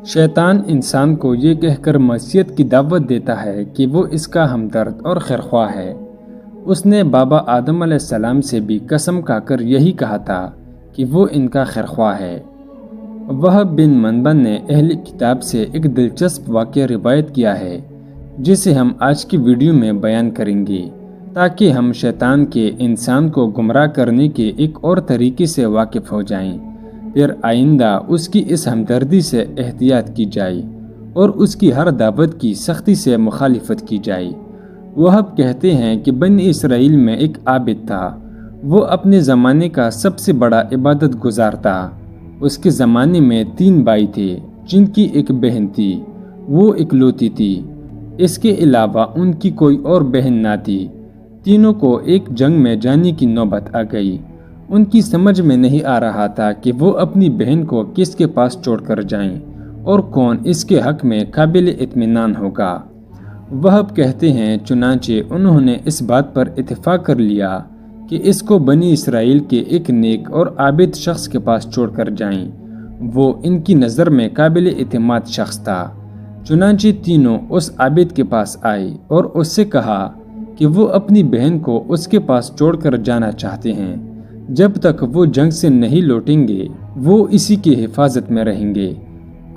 شیطان انسان کو یہ کہہ کر معصیت کی دعوت دیتا ہے کہ وہ اس کا ہمدرد اور خیرخواہ ہے۔ اس نے بابا آدم علیہ السلام سے بھی قسم کھا کر یہی کہا تھا کہ وہ ان کا خیرخواہ ہے۔ وہب بن منبع نے اہل کتاب سے ایک دلچسپ واقعہ روایت کیا ہے جسے ہم آج کی ویڈیو میں بیان کریں گے تاکہ ہم شیطان کے انسان کو گمراہ کرنے کے ایک اور طریقے سے واقف ہو جائیں، پھر آئندہ اس کی اس ہمدردی سے احتیاط کی جائے اور اس کی ہر دعوت کی سختی سے مخالفت کی جائے۔ وہب کہتے ہیں کہ بنی اسرائیل میں ایک عابد تھا، وہ اپنے زمانے کا سب سے بڑا عبادت گزار تھا۔ اس کے زمانے میں 3 بھائی تھے جن کی ایک بہن تھی، وہ اکلوتی تھی۔ اس کے علاوہ ان کی کوئی اور بہن نہ تھی۔ تینوں کو ایک جنگ میں جانے کی نوبت آ گئی۔ ان کی سمجھ میں نہیں آ رہا تھا کہ وہ اپنی بہن کو کس کے پاس چھوڑ کر جائیں اور کون اس کے حق میں قابل اطمینان ہوگا۔ وہب کہتے ہیں چنانچہ انہوں نے اس بات پر اتفاق کر لیا کہ اس کو بنی اسرائیل کے ایک نیک اور عابد شخص کے پاس چھوڑ کر جائیں، وہ ان کی نظر میں قابل اعتماد شخص تھا۔ چنانچہ تینوں اس عابد کے پاس آئے اور اس سے کہا کہ وہ اپنی بہن کو اس کے پاس چھوڑ کر جانا چاہتے ہیں، جب تک وہ جنگ سے نہیں لوٹیں گے وہ اسی کی حفاظت میں رہیں گے۔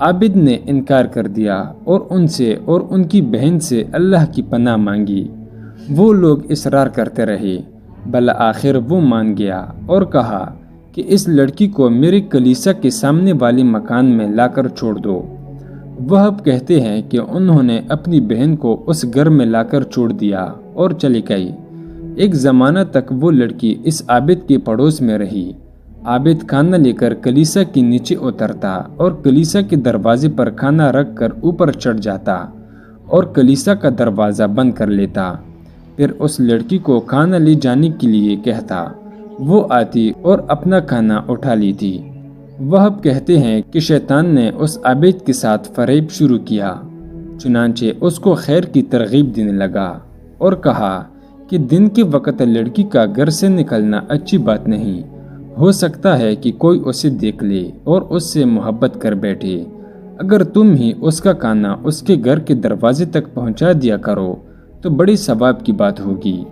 عابد نے انکار کر دیا اور ان سے اور ان کی بہن سے اللہ کی پناہ مانگی۔ وہ لوگ اصرار کرتے رہے، بالآخر وہ مان گیا اور کہا کہ اس لڑکی کو میرے کلیسا کے سامنے والے مکان میں لا کر چھوڑ دو۔ وہب کہتے ہیں کہ انہوں نے اپنی بہن کو اس گھر میں لا کر چھوڑ دیا اور چلی گئی۔ ایک زمانہ تک وہ لڑکی اس عابد کے پڑوس میں رہی۔ عابد کھانا لے کر کلیسا کے نیچے اترتا اور کلیسا کے دروازے پر کھانا رکھ کر اوپر چڑھ جاتا اور کلیسا کا دروازہ بند کر لیتا، پھر اس لڑکی کو کھانا لے جانے کے لیے کہتا، وہ آتی اور اپنا کھانا اٹھا لیتی۔ وہب کہتے ہیں کہ شیطان نے اس عابد کے ساتھ فریب شروع کیا، چنانچہ اس کو خیر کی ترغیب دینے لگا اور کہا کہ دن کے وقت لڑکی کا گھر سے نکلنا اچھی بات نہیں، ہو سکتا ہے کہ کوئی اسے دیکھ لے اور اس سے محبت کر بیٹھے۔ اگر تم ہی اس کا کھانا اس کے گھر کے دروازے تک پہنچا دیا کرو تو بڑی ثواب کی بات ہوگی۔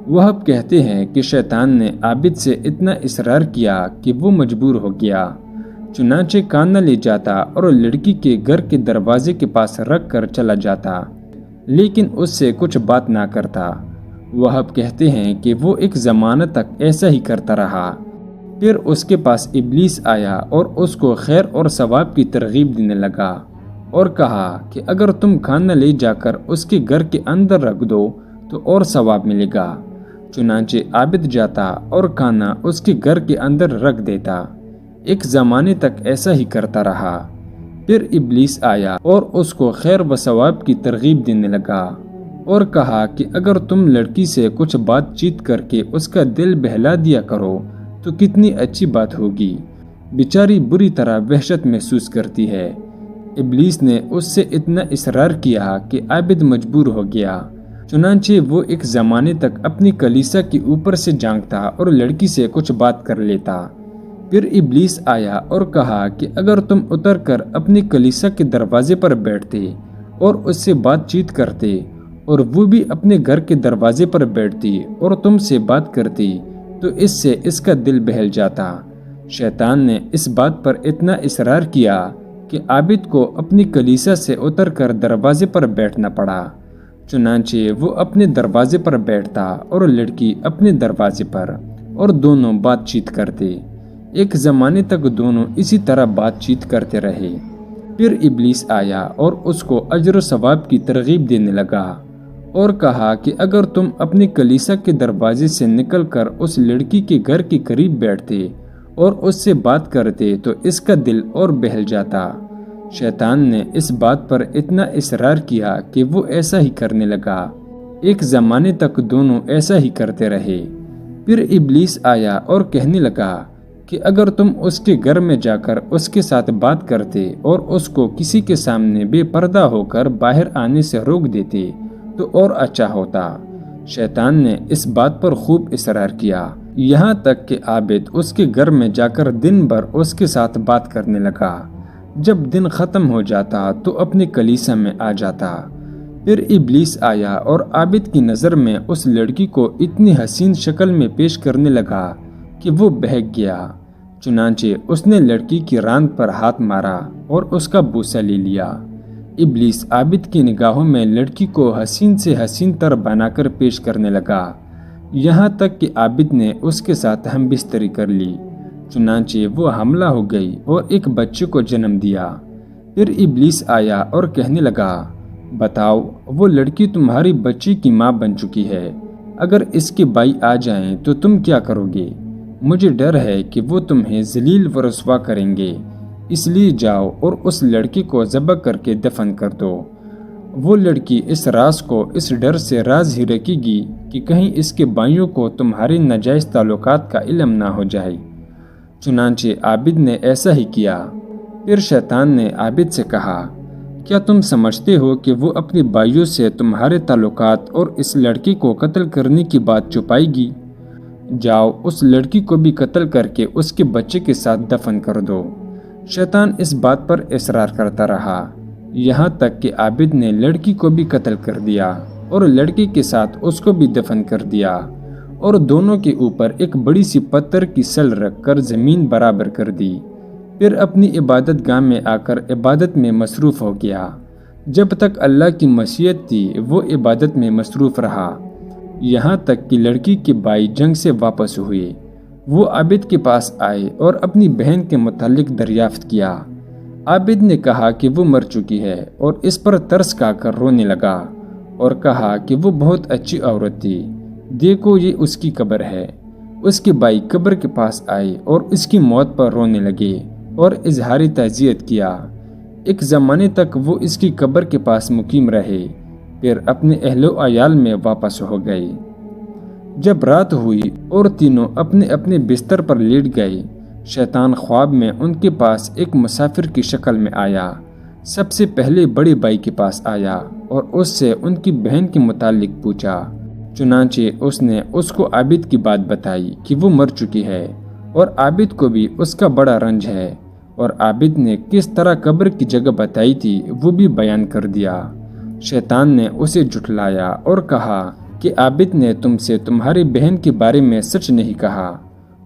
وہب کہتے ہیں کہ شیطان نے عابد سے اتنا اصرار کیا کہ وہ مجبور ہو گیا، چنانچہ کھانا لے جاتا اور لڑکی کے گھر کے دروازے کے پاس رکھ کر چلا جاتا، لیکن اس سے کچھ بات نہ کرتا۔ وہب کہتے ہیں کہ وہ ایک زمانہ تک ایسا ہی کرتا رہا، پھر اس کے پاس ابلیس آیا اور اس کو خیر اور ثواب کی ترغیب دینے لگا اور کہا کہ اگر تم کھانا لے جا کر اس کے گھر کے اندر رکھ دو تو اور ثواب ملے گا۔ چنانچہ عابد جاتا اور کھانا اس کے گھر کے اندر رکھ دیتا۔ ایک زمانے تک ایسا ہی کرتا رہا، پھر ابلیس آیا اور اس کو خیر و ثواب کی ترغیب دینے لگا اور کہا کہ اگر تم لڑکی سے کچھ بات چیت کر کے اس کا دل بہلا دیا کرو تو کتنی اچھی بات ہوگی، بیچاری بری طرح وحشت محسوس کرتی ہے۔ ابلیس نے اس سے اتنا اصرار کیا کہ عابد مجبور ہو گیا، چنانچہ وہ ایک زمانے تک اپنی کلیسا کے اوپر سے جھانکتا اور لڑکی سے کچھ بات کر لیتا۔ پھر ابلیس آیا اور کہا کہ اگر تم اتر کر اپنی کلیسا کے دروازے پر بیٹھتے اور اس سے بات چیت کرتے اور وہ بھی اپنے گھر کے دروازے پر بیٹھتی اور تم سے بات کرتی تو اس سے اس کا دل بہل جاتا۔ شیطان نے اس بات پر اتنا اصرار کیا کہ عابد کو اپنی کلیسا سے اتر کر دروازے پر بیٹھنا پڑا، چنانچہ وہ اپنے دروازے پر بیٹھتا اور لڑکی اپنے دروازے پر، اور دونوں بات چیت کرتے۔ ایک زمانے تک دونوں اسی طرح بات چیت کرتے رہے، پھر ابلیس آیا اور اس کو اجر و ثواب کی ترغیب دینے لگا اور کہا کہ اگر تم اپنی کلیسا کے دروازے سے نکل کر اس لڑکی کے گھر کے قریب بیٹھتے اور اس سے بات کرتے تو اس کا دل اور بہل جاتا۔ شیطان نے اس بات پر اتنا اصرار کیا کہ وہ ایسا ہی کرنے لگا۔ ایک زمانے تک دونوں ایسا ہی کرتے رہے، پھر ابلیس آیا اور کہنے لگا کہ اگر تم اس کے گھر میں جا کر اس کے ساتھ بات کرتے اور اس کو کسی کے سامنے بے پردہ ہو کر باہر آنے سے روک دیتے تو اور اچھا ہوتا۔ شیطان نے اس بات پر خوب اصرار کیا، یہاں تک کہ عابد اس کے گھر میں جا کر دن بھر اس کے ساتھ بات کرنے لگا۔ جب دن ختم ہو جاتا تو اپنے کلیسا میں آ جاتا۔ پھر ابلیس آیا اور عابد کی نظر میں اس لڑکی کو اتنی حسین شکل میں پیش کرنے لگا کہ وہ بہک گیا۔ چنانچہ اس نے لڑکی کی راند پر ہاتھ مارا اور اس کا بوسہ لے لیا۔ ابلیس عابد کی نگاہوں میں لڑکی کو حسین سے حسین تر بنا کر پیش کرنے لگا، یہاں تک کہ عابد نے اس کے ساتھ ہم بستری کر لی۔ چنانچہ وہ حاملہ ہو گئی اور ایک بچے کو جنم دیا۔ پھر ابلیس آیا اور کہنے لگا، بتاؤ، وہ لڑکی تمہاری بچی کی ماں بن چکی ہے، اگر اس کے بھائی آ جائیں تو تم کیا کرو گے؟ مجھے ڈر ہے کہ وہ تمہیں ذلیل و رسوا کریں گے، اس لیے جاؤ اور اس لڑکی کو ذبح کر کے دفن کر دو۔ وہ لڑکی اس راز کو اس ڈر سے راز ہی رکھے گی کہ کہیں اس کے بھائیوں کو تمہارے ناجائز تعلقات کا علم نہ ہو جائے۔ چنانچہ عابد نے ایسا ہی کیا۔ پھر شیطان نے عابد سے کہا، کیا تم سمجھتے ہو کہ وہ اپنے بھائیوں سے تمہارے تعلقات اور اس لڑکی کو قتل کرنے کی بات چھپائے گی؟ جاؤ، اس لڑکی کو بھی قتل کر کے اس کے بچے کے ساتھ دفن کر دو۔ شیطان اس بات پر اصرار کرتا رہا، یہاں تک کہ عابد نے لڑکی کو بھی قتل کر دیا اور لڑکی کے ساتھ اس کو بھی دفن کر دیا، اور دونوں کے اوپر ایک بڑی سی پتھر کی سل رکھ کر زمین برابر کر دی۔ پھر اپنی عبادت گاہ میں آ کر عبادت میں مصروف ہو گیا۔ جب تک اللہ کی مشیت تھی وہ عبادت میں مصروف رہا، یہاں تک کہ لڑکی کے بھائی جنگ سے واپس ہوئے۔ وہ عابد کے پاس آئے اور اپنی بہن کے متعلق دریافت کیا۔ عابد نے کہا کہ وہ مر چکی ہے اور اس پر ترس کھا کر رونے لگا اور کہا کہ وہ بہت اچھی عورت تھی، دیکھو یہ اس کی قبر ہے۔ اس کے بھائی قبر کے پاس آئے اور اس کی موت پر رونے لگے اور اظہار تعزیت کیا۔ ایک زمانے تک وہ اس کی قبر کے پاس مقیم رہے، پھر اپنے اہل و عیال میں واپس ہو گئے۔ جب رات ہوئی اور تینوں اپنے اپنے بستر پر لیٹ گئے، شیطان خواب میں ان کے پاس ایک مسافر کی شکل میں آیا۔ سب سے پہلے بڑے بھائی کے پاس آیا اور اس سے ان کی بہن کے متعلق پوچھا۔ چنانچہ اس نے اس کو عابد کی بات بتائی کہ وہ مر چکی ہے اور عابد کو بھی اس کا بڑا رنج ہے، اور عابد نے کس طرح قبر کی جگہ بتائی تھی وہ بھی بیان کر دیا۔ شیطان نے اسے جھٹلایا اور کہا کہ عابد نے تم سے تمہاری بہن کے بارے میں سچ نہیں کہا،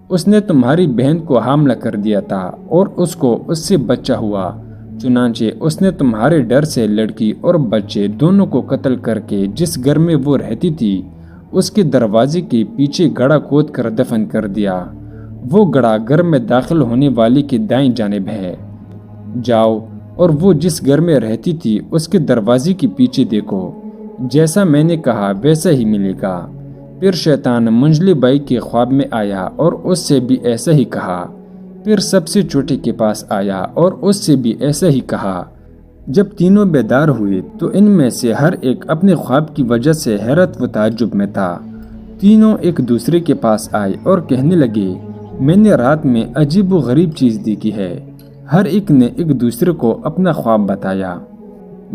اس نے تمہاری بہن کو حاملہ کر دیا تھا اور اس کو اس سے بچہ ہوا، چنانچہ اس نے تمہارے ڈر سے لڑکی اور بچے دونوں کو قتل کر کے جس گھر میں وہ رہتی تھی اس کے دروازے کے پیچھے گڑھا کھود کر دفن کر دیا۔ وہ گڑھا گھر میں داخل ہونے والی کی دائیں جانب ہے، جاؤ اور وہ جس گھر میں رہتی تھی اس کے دروازے کے پیچھے دیکھو، جیسا میں نے کہا ویسا ہی ملے گا۔ پھر شیطان منجلے بھائی کے خواب میں آیا اور اس سے بھی ایسا ہی کہا۔ پھر سب سے چھوٹے کے پاس آیا اور اس سے بھی ایسا ہی کہا۔ جب تینوں بیدار ہوئے تو ان میں سے ہر ایک اپنے خواب کی وجہ سے حیرت و تعجب میں تھا۔ تینوں ایک دوسرے کے پاس آئے اور کہنے لگے، میں نے رات میں عجیب و غریب چیز دیکھی ہے۔ ہر ایک نے ایک دوسرے کو اپنا خواب بتایا۔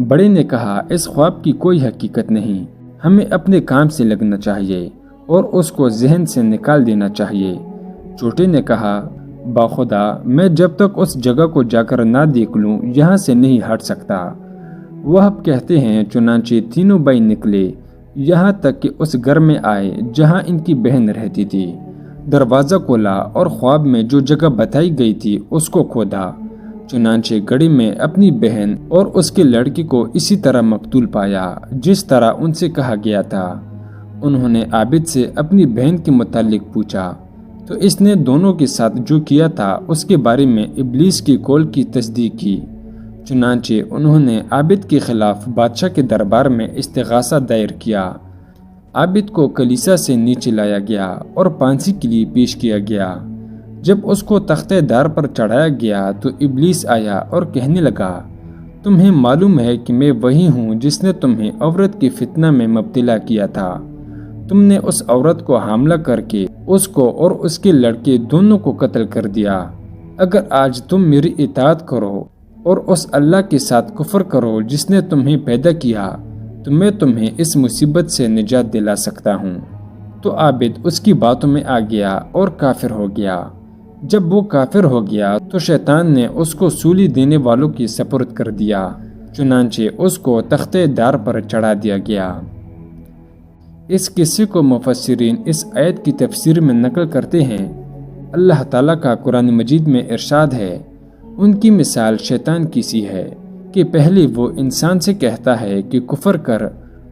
بڑے نے کہا، اس خواب کی کوئی حقیقت نہیں، ہمیں اپنے کام سے لگنا چاہیے اور اس کو ذہن سے نکال دینا چاہیے۔ چھوٹے نے کہا، باخدا میں جب تک اس جگہ کو جا کر نہ دیکھ لوں یہاں سے نہیں ہٹ سکتا۔ وہ اب کہتے ہیں چنانچہ تینوں بھائی نکلے، یہاں تک کہ اس گھر میں آئے جہاں ان کی بہن رہتی تھی۔ دروازہ کھولا اور خواب میں جو جگہ بتائی گئی تھی اس کو کھودا، چنانچہ گڑھے میں اپنی بہن اور اس کے لڑکی کو اسی طرح مقتول پایا جس طرح ان سے کہا گیا تھا۔ انہوں نے عابد سے اپنی بہن کے متعلق پوچھا تو اس نے دونوں کے ساتھ جو کیا تھا اس کے بارے میں ابلیس کی قول کی تصدیق کی۔ چنانچہ انہوں نے عابد کے خلاف بادشاہ کے دربار میں استغاثہ دائر کیا۔ عابد کو کلیسا سے نیچے لایا گیا اور پھانسی کے لیے پیش کیا گیا۔ جب اس کو تختہ دار پر چڑھایا گیا تو ابلیس آیا اور کہنے لگا، تمہیں معلوم ہے کہ میں وہی ہوں جس نے تمہیں عورت کی فتنہ میں مبتلا کیا تھا۔ تم نے اس عورت کو حاملہ کر کے اس کو اور اس کے لڑکے دونوں کو قتل کر دیا۔ اگر آج تم میری اطاعت کرو اور اس اللہ کے ساتھ کفر کرو جس نے تمہیں پیدا کیا تو میں تمہیں اس مصیبت سے نجات دلا سکتا ہوں۔ تو عابد اس کی باتوں میں آ گیا اور کافر ہو گیا۔ جب وہ کافر ہو گیا تو شیطان نے اس کو سولی دینے والوں کی سپرد کر دیا، چنانچہ اس کو تختے دار پر چڑھا دیا گیا۔ اس قصے کو مفسرین اس آیت کی تفسیر میں نقل کرتے ہیں۔ اللہ تعالیٰ کا قرآن مجید میں ارشاد ہے، ان کی مثال شیطان کی سی ہے کہ پہلے وہ انسان سے کہتا ہے کہ کفر کر،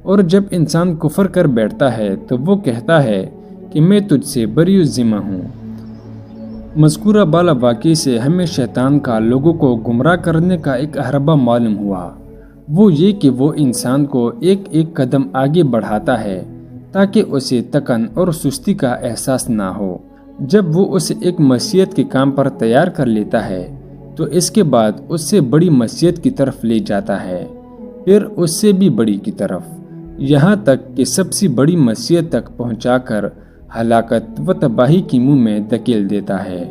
اور جب انسان کفر کر بیٹھتا ہے تو وہ کہتا ہے کہ میں تجھ سے بری الذمہ ہوں۔ مذکورہ بالا واقعے سے ہمیں شیطان کا لوگوں کو گمراہ کرنے کا ایک حربہ معلوم ہوا، وہ یہ کہ وہ انسان کو ایک ایک قدم آگے بڑھاتا ہے تاکہ اسے تکن اور سستی کا احساس نہ ہو۔ جب وہ اسے ایک معصیت کے کام پر تیار کر لیتا ہے تو اس کے بعد اس سے بڑی معصیت کی طرف لے جاتا ہے، پھر اس سے بھی بڑی کی طرف، یہاں تک کہ سب سے بڑی معصیت تک پہنچا کر ہلاکت و تباہی کی منہ میں دھکیل دیتا ہے۔